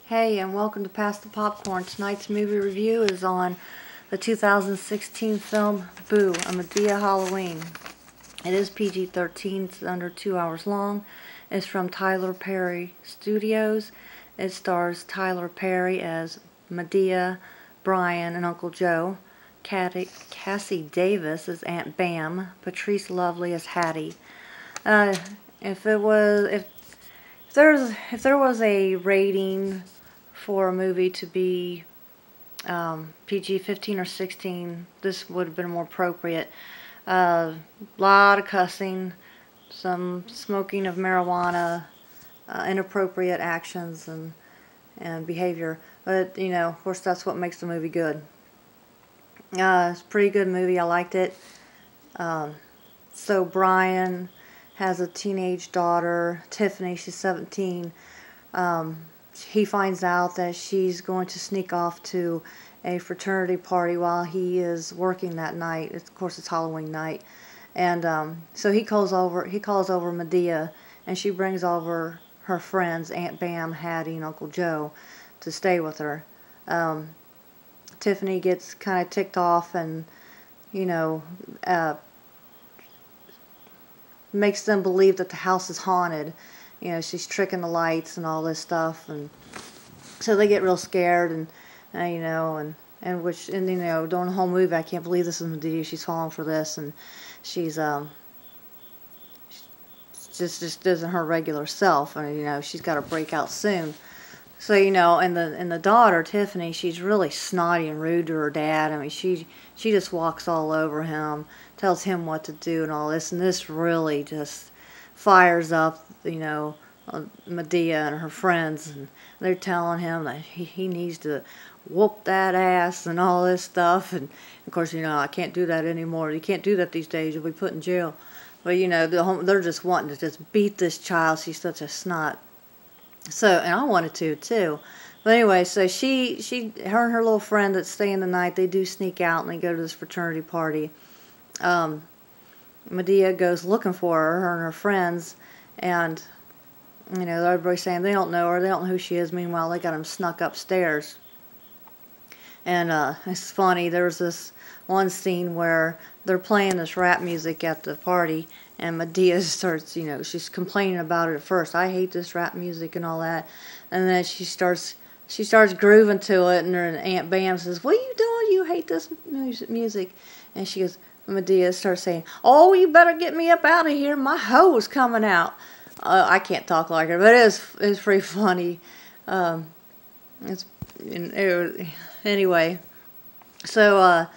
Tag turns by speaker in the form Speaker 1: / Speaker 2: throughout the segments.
Speaker 1: Hey, and welcome to Pass the Popcorn. Tonight's movie review is on the 2016 film Boo, a Madea Halloween. It is PG-13. It's under 2 hours long. It's from Tyler Perry Studios. It stars Tyler Perry as Madea, Brian, and Uncle Joe. Cassie Davis as Aunt Bam. Patrice Lovely as Hattie. If there was a rating for a movie to be PG-15 or 16, this would have been more appropriate. Lot of cussing, some smoking of marijuana, inappropriate actions and behavior. But you know, of course, that's what makes the movie good. It's a pretty good movie. I liked it. So Brian has a teenage daughter, Tiffany. She's 17. He finds out that she's going to sneak off to a fraternity party while he is working that night. Of course, it's Halloween night, and so he calls over Madea, and she brings over her friends, Aunt Bam, Hattie, and Uncle Joe, to stay with her. Tiffany gets kind of ticked off, and you know, makes them believe that the house is haunted. You know, she's tricking the lights and all this stuff, and so they get real scared, and you know, and you know, during the whole movie, I can't believe this is Madea. She's falling for this, and she's just isn't her regular self, and you know, she's got to break out soon. So you know, and the daughter Tiffany, she's really snotty and rude to her dad. I mean, she just walks all over him, tells him what to do and all this, and this really just fires up, you know, Madea and her friends, and they're telling him that he needs to whoop that ass and all this stuff, and of course, you know, I can't do that anymore. You can't do that these days. You'll be put in jail. But you know, they're just wanting to just beat this child. She's such a snot. So, and I wanted to too. But anyway, so her and her little friend that's staying the night, they do sneak out and they go to this fraternity party. Madea goes looking for her and her friends, and you know, everybody's saying they don't know her, they don't know who she is. Meanwhile, they got them snuck upstairs. And it's funny, there's this one scene where they're playing this rap music at the party, and Madea starts, you know, she's complaining about it at first. I hate this rap music and all that. And then she starts grooving to it, and her Aunt Bam says, "What are you doing? You hate this music." And she goes, Madea starts saying, "Oh, you better get me up out of here. My hoe's coming out." I can't talk like her, but it's pretty funny. Anyway. So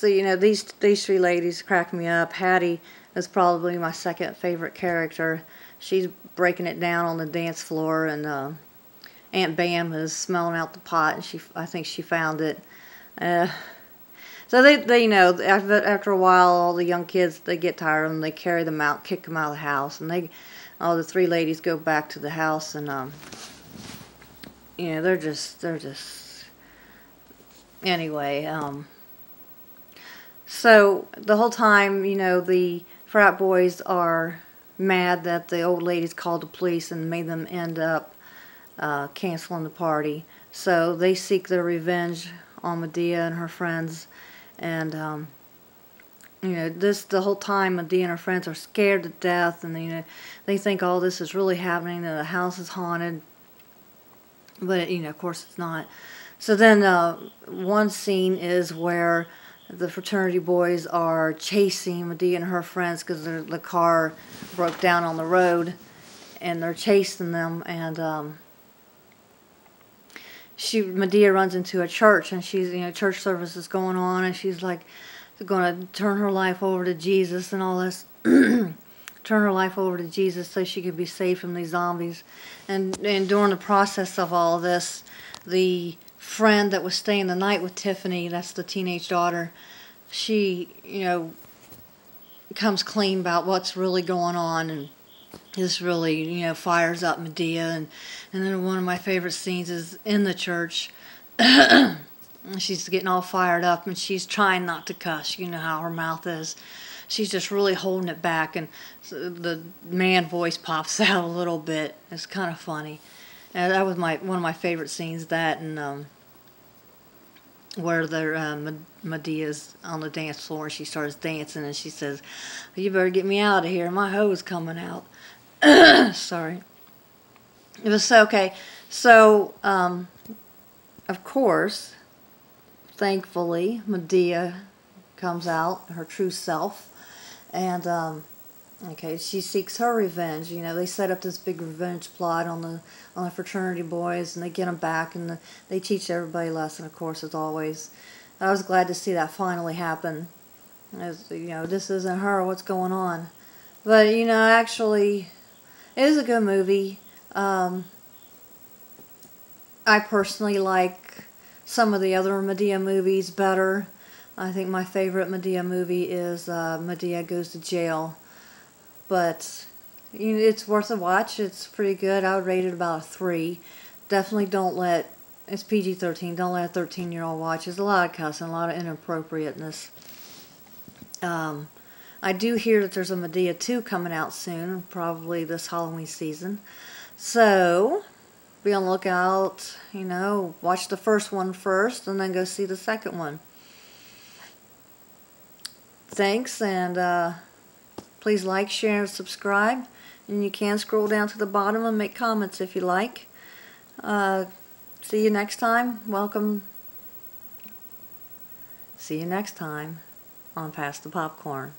Speaker 1: you know, these three ladies crack me up. Hattie is probably my second favorite character. She's breaking it down on the dance floor, and Aunt Bam is smelling out the pot, and I think she found it. So they you know, after a while, all the young kids, they get tired of them. They carry them out, kick them out of the house, and all the three ladies go back to the house, and you know, they're just anyway. So the whole time, you know, the frat boys are mad that the old ladies called the police and made them end up canceling the party. So they seek their revenge on Madea and her friends. And you know, the whole time Madea and her friends are scared to death, and you know, they think all this is really happening, that the house is haunted. But you know, of course it's not. So then one scene is where the fraternity boys are chasing Madea and her friends because the car broke down on the road, and they're chasing them, and Madea runs into a church, and she's, you know, church service is going on, and she's like going to turn her life over to Jesus and all this. Turn her life over to Jesus so she could be saved from these zombies. And during the process of all this, the friend that was staying the night with Tiffany, that's the teenage daughter, she, you know, comes clean about what's really going on, and this really, you know, fires up Madea. And then one of my favorite scenes is in the church. She's getting all fired up, and she's trying not to cuss. You know how her mouth is. She's just really holding it back, and the man voice pops out a little bit. It's kind of funny. And that was one of my favorite scenes. That and where they're Medea's on the dance floor and she starts dancing and she says, "You better get me out of here. My hoe's coming out." Sorry. It was so okay. So of course, thankfully, Madea comes out, her true self, and okay, she seeks her revenge. You know, they set up this big revenge plot on the fraternity boys, and they get them back, and they teach everybody a lesson, of course, as always. I was glad to see that finally happen. As you know, this isn't her. What's going on? But you know, actually, it is a good movie. I personally like some of the other Madea movies better. I think my favorite Madea movie is Madea Goes to Jail. But you know, it's worth a watch. It's pretty good. I would rate it about a 3. Definitely don't let, it's PG-13, don't let a 13-year-old watch. There's a lot of cussing, a lot of inappropriateness. I do hear that there's a Madea 2 coming out soon, probably this Halloween season. So be on the lookout, you know, watch the first one first and then go see the second one. Thanks, and please like, share, and subscribe. And you can scroll down to the bottom and make comments if you like. See you next time. Welcome. See you next time on Pass the Popcorn.